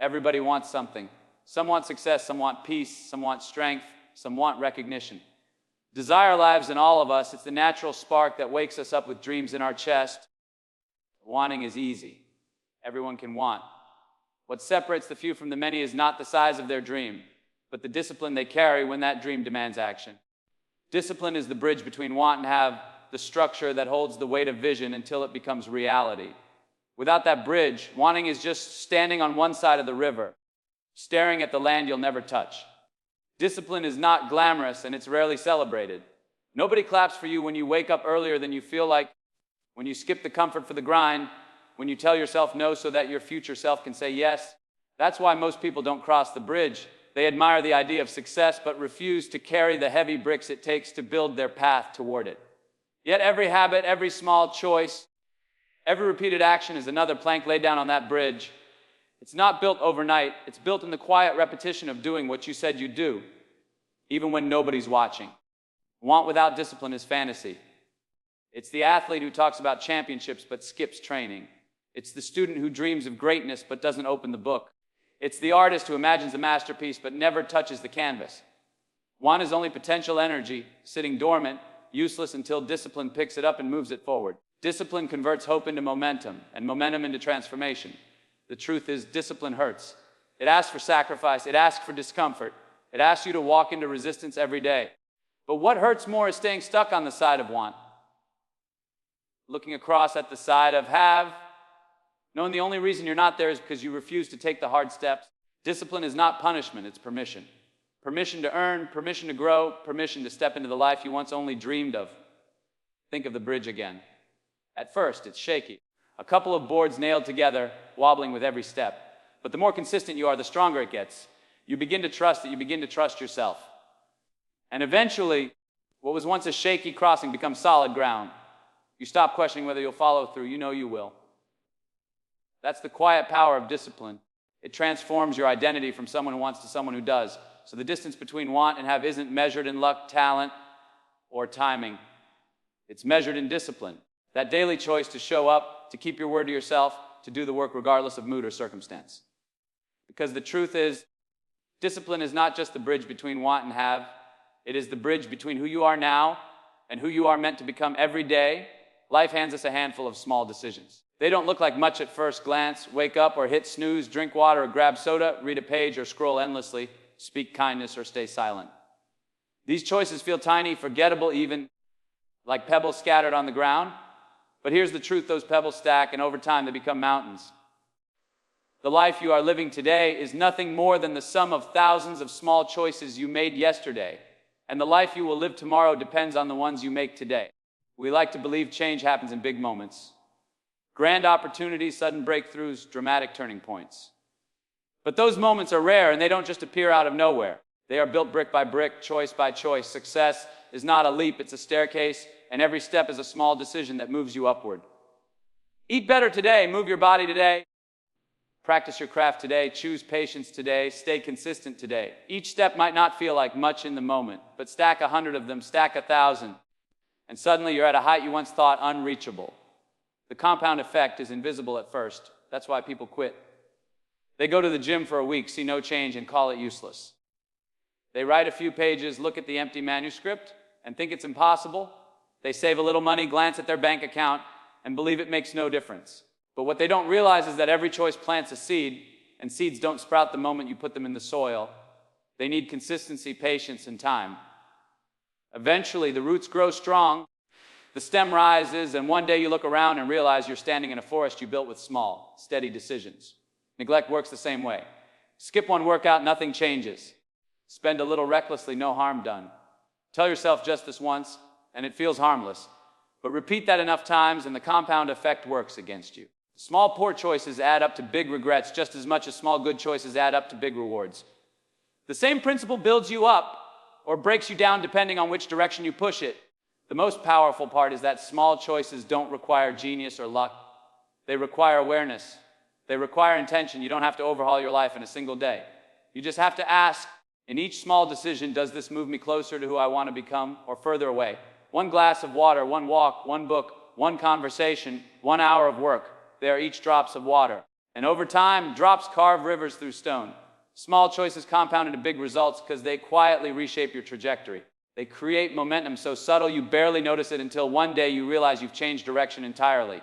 Everybody wants something. Some want success, some want peace, some want strength, some want recognition. Desire lives in all of us. It's the natural spark that wakes us up with dreams in our chest. Wanting is easy. Everyone can want. What separates the few from the many is not the size of their dream, but the discipline they carry when that dream demands action. Discipline is the bridge between want and have, the structure that holds the weight of vision until it becomes reality. Without that bridge, wanting is just standing on one side of the river, staring at the land you'll never touch. Discipline is not glamorous and it's rarely celebrated. Nobody claps for you when you wake up earlier than you feel like, when you skip the comfort for the grind, when you tell yourself no so that your future self can say yes. That's why most people don't cross the bridge. They admire the idea of success but refuse to carry the heavy bricks it takes to build their path toward it. Yet every habit, every small choice, every repeated action is another plank laid down on that bridge. It's not built overnight. It's built in the quiet repetition of doing what you said you'd do, even when nobody's watching. Want without discipline is fantasy. It's the athlete who talks about championships but skips training. It's the student who dreams of greatness but doesn't open the book. It's the artist who imagines a masterpiece but never touches the canvas. Want is only potential energy, sitting dormant, useless until discipline picks it up and moves it forward. Discipline converts hope into momentum, and momentum into transformation. The truth is, discipline hurts. It asks for sacrifice. It asks for discomfort. It asks you to walk into resistance every day. But what hurts more is staying stuck on the side of want. Looking across at the side of have, knowing the only reason you're not there is because you refuse to take the hard steps. Discipline is not punishment, it's permission. Permission to earn, permission to grow, permission to step into the life you once only dreamed of. Think of the bridge again. At first, it's shaky. A couple of boards nailed together, wobbling with every step. But the more consistent you are, the stronger it gets. You begin to trust it, you begin to trust yourself. And eventually, what was once a shaky crossing becomes solid ground. You stop questioning whether you'll follow through, you know you will. That's the quiet power of discipline. It transforms your identity from someone who wants to someone who does. So the distance between want and have isn't measured in luck, talent, or timing. It's measured in discipline. That daily choice to show up, to keep your word to yourself, to do the work regardless of mood or circumstance. Because the truth is, discipline is not just the bridge between want and have. It is the bridge between who you are now and who you are meant to become every day. Life hands us a handful of small decisions. They don't look like much at first glance. Wake up or hit snooze, drink water or grab soda, read a page or scroll endlessly, speak kindness or stay silent. These choices feel tiny, forgettable even, like pebbles scattered on the ground. But here's the truth, those pebbles stack and over time they become mountains. The life you are living today is nothing more than the sum of thousands of small choices you made yesterday. And the life you will live tomorrow depends on the ones you make today. We like to believe change happens in big moments. Grand opportunities, sudden breakthroughs, dramatic turning points. But those moments are rare and they don't just appear out of nowhere. They are built brick by brick, choice by choice. Success is not a leap, it's a staircase, and every step is a small decision that moves you upward. Eat better today, move your body today. Practice your craft today, choose patience today, stay consistent today. Each step might not feel like much in the moment, but stack 100 of them, stack 1,000, and suddenly you're at a height you once thought unreachable. The compound effect is invisible at first. That's why people quit. They go to the gym for a week, see no change, and call it useless. They write a few pages, look at the empty manuscript, and think it's impossible. They save a little money, glance at their bank account, and believe it makes no difference. But what they don't realize is that every choice plants a seed, and seeds don't sprout the moment you put them in the soil. They need consistency, patience, and time. Eventually, the roots grow strong, the stem rises, and one day you look around and realize you're standing in a forest you built with small, steady decisions. Neglect works the same way. Skip one workout, nothing changes. Spend a little recklessly, no harm done. Tell yourself just this once, and it feels harmless. But repeat that enough times, and the compound effect works against you. Small poor choices add up to big regrets just as much as small good choices add up to big rewards. The same principle builds you up or breaks you down depending on which direction you push it. The most powerful part is that small choices don't require genius or luck. They require awareness. They require intention. You don't have to overhaul your life in a single day. You just have to ask, in each small decision, does this move me closer to who I want to become or further away? One glass of water, one walk, one book, one conversation, 1 hour of work. They are each drops of water. And over time, drops carve rivers through stone. Small choices compound into big results because they quietly reshape your trajectory. They create momentum so subtle you barely notice it until one day you realize you've changed direction entirely.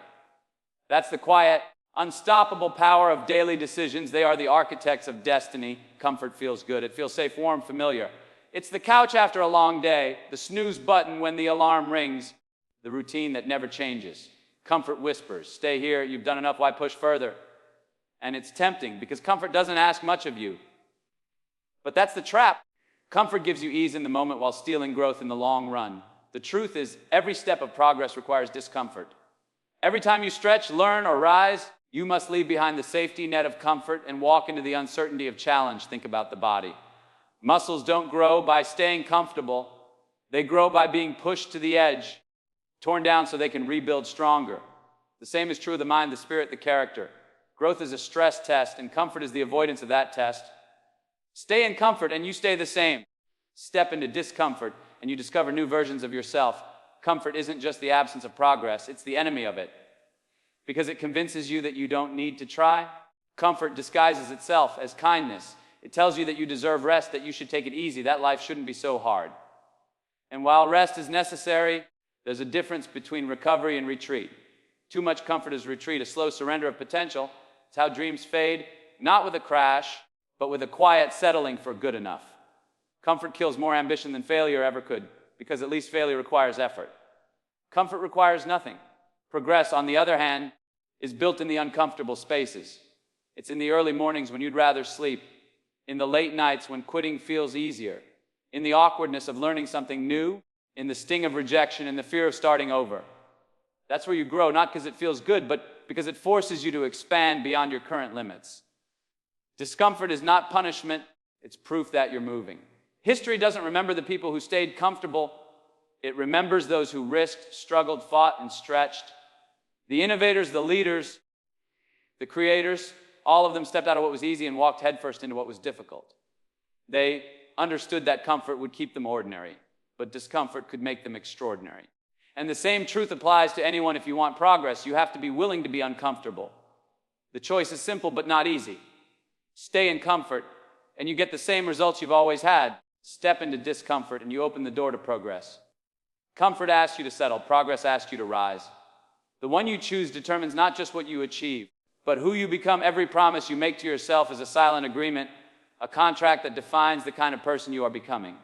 That's the quiet, unstoppable power of daily decisions. They are the architects of destiny. Comfort feels good. It feels safe, warm, familiar. It's the couch after a long day, the snooze button when the alarm rings, the routine that never changes. Comfort whispers, stay here, you've done enough, why push further? And it's tempting because comfort doesn't ask much of you. But that's the trap. Comfort gives you ease in the moment while stealing growth in the long run. The truth is, every step of progress requires discomfort. Every time you stretch, learn, or rise, you must leave behind the safety net of comfort and walk into the uncertainty of challenge. Think about the body. Muscles don't grow by staying comfortable. They grow by being pushed to the edge, torn down so they can rebuild stronger. The same is true of the mind, the spirit, the character. Growth is a stress test, and comfort is the avoidance of that test. Stay in comfort, and you stay the same. Step into discomfort, and you discover new versions of yourself. Comfort isn't just the absence of progress, it's the enemy of it. Because it convinces you that you don't need to try. Comfort disguises itself as kindness. It tells you that you deserve rest, that you should take it easy, that life shouldn't be so hard. And while rest is necessary, there's a difference between recovery and retreat. Too much comfort is retreat, a slow surrender of potential. It's how dreams fade, not with a crash, but with a quiet settling for good enough. Comfort kills more ambition than failure ever could, because at least failure requires effort. Comfort requires nothing. Progress, on the other hand, is built in the uncomfortable spaces. It's in the early mornings when you'd rather sleep, in the late nights when quitting feels easier, in the awkwardness of learning something new, in the sting of rejection and the fear of starting over. That's where you grow, not because it feels good, but because it forces you to expand beyond your current limits. Discomfort is not punishment, it's proof that you're moving. History doesn't remember the people who stayed comfortable. It remembers those who risked, struggled, fought, and stretched. The innovators, the leaders, the creators, all of them stepped out of what was easy and walked headfirst into what was difficult. They understood that comfort would keep them ordinary, but discomfort could make them extraordinary. And the same truth applies to anyone. If you want progress, you have to be willing to be uncomfortable. The choice is simple but not easy. Stay in comfort, and you get the same results you've always had. Step into discomfort, and you open the door to progress. Comfort asks you to settle. Progress asks you to rise. The one you choose determines not just what you achieve, but who you become. Every promise you make to yourself is a silent agreement, a contract that defines the kind of person you are becoming.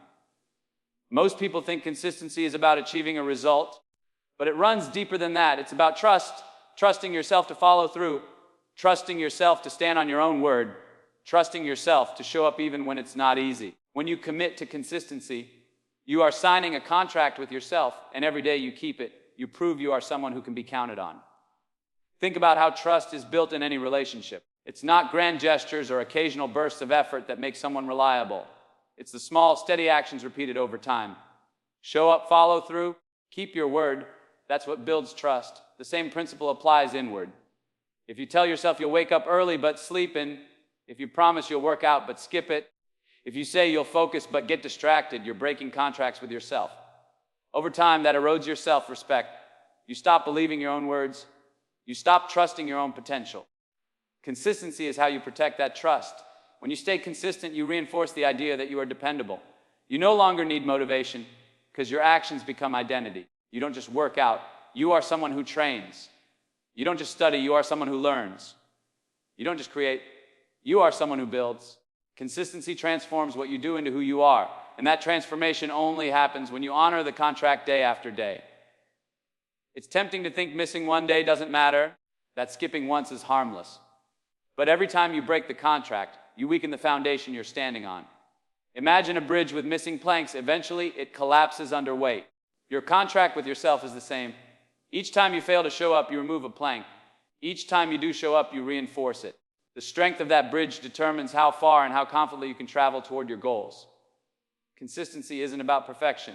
Most people think consistency is about achieving a result, but it runs deeper than that. It's about trust, trusting yourself to follow through, trusting yourself to stand on your own word, trusting yourself to show up even when it's not easy. When you commit to consistency, you are signing a contract with yourself, and every day you keep it, you prove you are someone who can be counted on. Think about how trust is built in any relationship. It's not grand gestures or occasional bursts of effort that make someone reliable. It's the small, steady actions repeated over time. Show up, follow through, keep your word. That's what builds trust. The same principle applies inward. If you tell yourself you'll wake up early but sleep in, if you promise you'll work out but skip it, if you say you'll focus but get distracted, you're breaking contracts with yourself. Over time, that erodes your self-respect. You stop believing your own words. You stop trusting your own potential. Consistency is how you protect that trust. When you stay consistent, you reinforce the idea that you are dependable. You no longer need motivation because your actions become identity. You don't just work out. You are someone who trains. You don't just study. You are someone who learns. You don't just create. You are someone who builds. Consistency transforms what you do into who you are. And that transformation only happens when you honor the contract day after day. It's tempting to think missing one day doesn't matter, that skipping once is harmless. But every time you break the contract, you weaken the foundation you're standing on. Imagine a bridge with missing planks. Eventually, it collapses under weight. Your contract with yourself is the same. Each time you fail to show up, you remove a plank. Each time you do show up, you reinforce it. The strength of that bridge determines how far and how confidently you can travel toward your goals. Consistency isn't about perfection.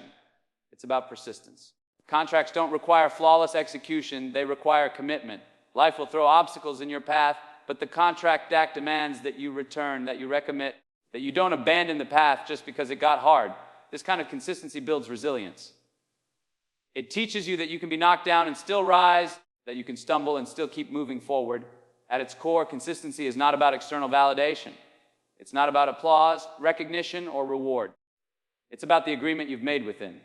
It's about persistence. Contracts don't require flawless execution. They require commitment. Life will throw obstacles in your path, but the contract act demands that you return, that you recommit, that you don't abandon the path just because it got hard. This kind of consistency builds resilience. It teaches you that you can be knocked down and still rise, that you can stumble and still keep moving forward. At its core, consistency is not about external validation. It's not about applause, recognition, or reward. It's about the agreement you've made within.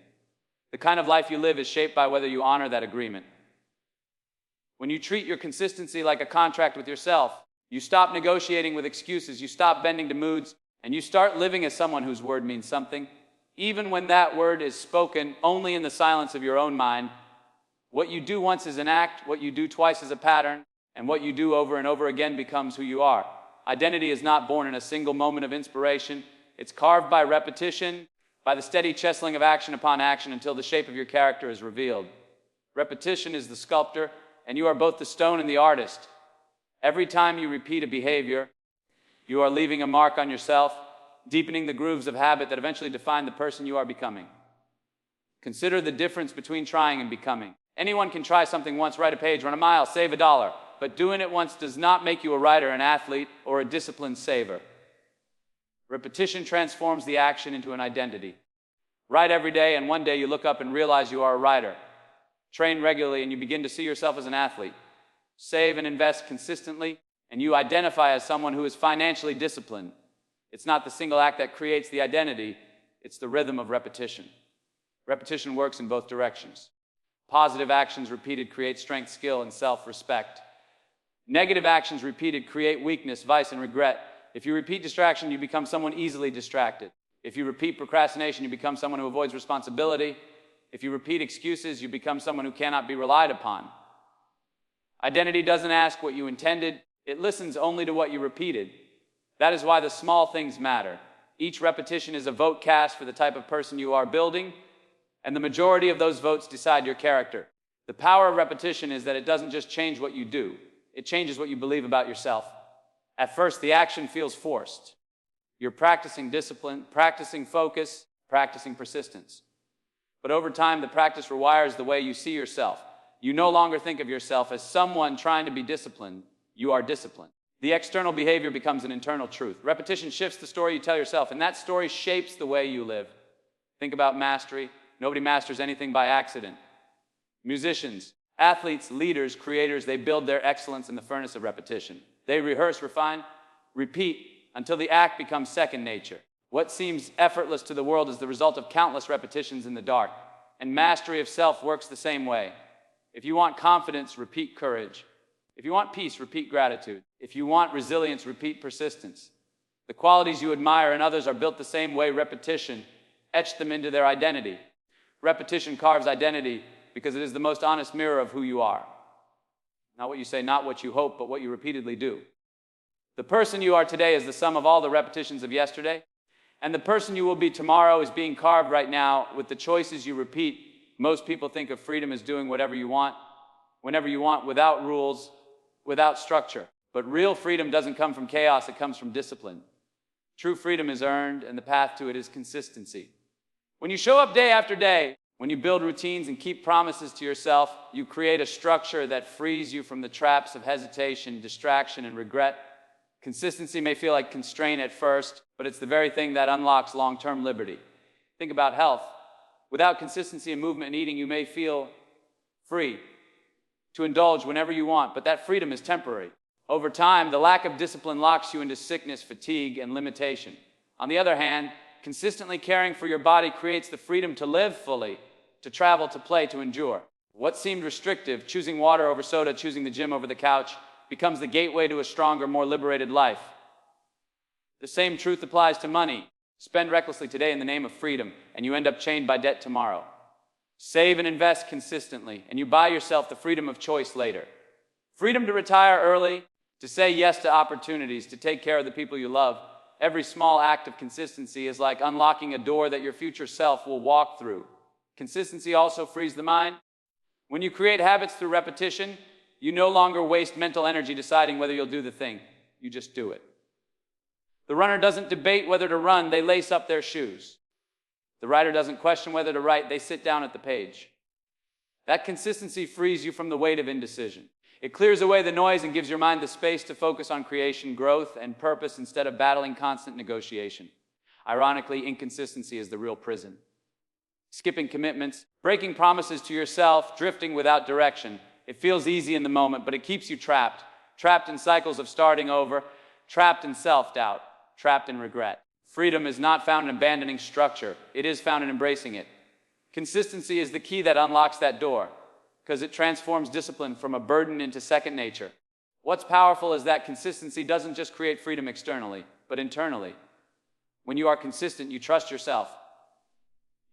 The kind of life you live is shaped by whether you honor that agreement. When you treat your consistency like a contract with yourself, you stop negotiating with excuses, you stop bending to moods, and you start living as someone whose word means something, even when that word is spoken only in the silence of your own mind. What you do once is an act, what you do twice is a pattern, and what you do over and over again becomes who you are. Identity is not born in a single moment of inspiration. It's carved by repetition, by the steady chiseling of action upon action until the shape of your character is revealed. Repetition is the sculptor, and you are both the stone and the artist. Every time you repeat a behavior, you are leaving a mark on yourself, deepening the grooves of habit that eventually define the person you are becoming. Consider the difference between trying and becoming. Anyone can try something once, write a page, run a mile, save $1, but doing it once does not make you a writer, an athlete, or a disciplined saver. Repetition transforms the action into an identity. Write every day, and one day you look up and realize you are a writer. Train regularly, and you begin to see yourself as an athlete. Save and invest consistently, and you identify as someone who is financially disciplined. It's not the single act that creates the identity, it's the rhythm of repetition. Repetition works in both directions. Positive actions repeated create strength, skill, and self-respect. Negative actions repeated create weakness, vice, and regret. If you repeat distraction, you become someone easily distracted. If you repeat procrastination, you become someone who avoids responsibility. If you repeat excuses, you become someone who cannot be relied upon. Identity doesn't ask what you intended, it listens only to what you repeated. That is why the small things matter. Each repetition is a vote cast for the type of person you are building, and the majority of those votes decide your character. The power of repetition is that it doesn't just change what you do, it changes what you believe about yourself. At first, the action feels forced. You're practicing discipline, practicing focus, practicing persistence. But over time, the practice rewires the way you see yourself. You no longer think of yourself as someone trying to be disciplined. You are disciplined. The external behavior becomes an internal truth. Repetition shifts the story you tell yourself, and that story shapes the way you live. Think about mastery. Nobody masters anything by accident. Musicians, athletes, leaders, creators, they build their excellence in the furnace of repetition. They rehearse, refine, repeat until the act becomes second nature. What seems effortless to the world is the result of countless repetitions in the dark. And mastery of self works the same way. If you want confidence, repeat courage. If you want peace, repeat gratitude. If you want resilience, repeat persistence. The qualities you admire in others are built the same way. Repetition etched them into their identity. Repetition carves identity because it is the most honest mirror of who you are. Not what you say, not what you hope, but what you repeatedly do. The person you are today is the sum of all the repetitions of yesterday, and the person you will be tomorrow is being carved right now with the choices you repeat. Most people think of freedom as doing whatever you want, whenever you want, without rules, without structure. But real freedom doesn't come from chaos, it comes from discipline. True freedom is earned, and the path to it is consistency. When you show up day after day, when you build routines and keep promises to yourself, you create a structure that frees you from the traps of hesitation, distraction, and regret. Consistency may feel like constraint at first, but it's the very thing that unlocks long-term liberty. Think about health. Without consistency in movement and eating, you may feel free to indulge whenever you want, but that freedom is temporary. Over time, the lack of discipline locks you into sickness, fatigue, and limitation. On the other hand, consistently caring for your body creates the freedom to live fully, to travel, to play, to endure. What seemed restrictive, choosing water over soda, choosing the gym over the couch, becomes the gateway to a stronger, more liberated life. The same truth applies to money. Spend recklessly today in the name of freedom, and you end up chained by debt tomorrow. Save and invest consistently, and you buy yourself the freedom of choice later. Freedom to retire early, to say yes to opportunities, to take care of the people you love. Every small act of consistency is like unlocking a door that your future self will walk through. Consistency also frees the mind. When you create habits through repetition, you no longer waste mental energy deciding whether you'll do the thing. You just do it. The runner doesn't debate whether to run, they lace up their shoes. The writer doesn't question whether to write, they sit down at the page. That consistency frees you from the weight of indecision. It clears away the noise and gives your mind the space to focus on creation, growth, and purpose instead of battling constant negotiation. Ironically, inconsistency is the real prison. Skipping commitments, breaking promises to yourself, drifting without direction. It feels easy in the moment, but it keeps you trapped. trapped in cycles of starting over, trapped in self-doubt, trapped in regret. Freedom is not found in abandoning structure. It is found in embracing it. Consistency is the key that unlocks that door, because it transforms discipline from a burden into second nature. What's powerful is that consistency doesn't just create freedom externally, but internally. When you are consistent, you trust yourself.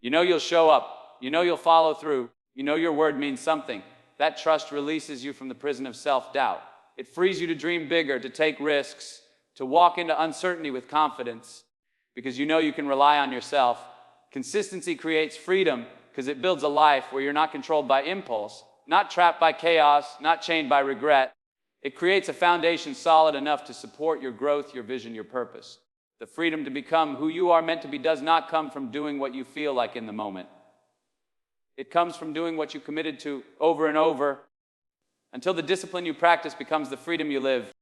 You know you'll show up. You know you'll follow through. You know your word means something. That trust releases you from the prison of self-doubt. It frees you to dream bigger, to take risks, to walk into uncertainty with confidence, because you know you can rely on yourself. Consistency creates freedom because it builds a life where you're not controlled by impulse, not trapped by chaos, not chained by regret. It creates a foundation solid enough to support your growth, your vision, your purpose. The freedom to become who you are meant to be does not come from doing what you feel like in the moment. It comes from doing what you committed to over and over until the discipline you practice becomes the freedom you live.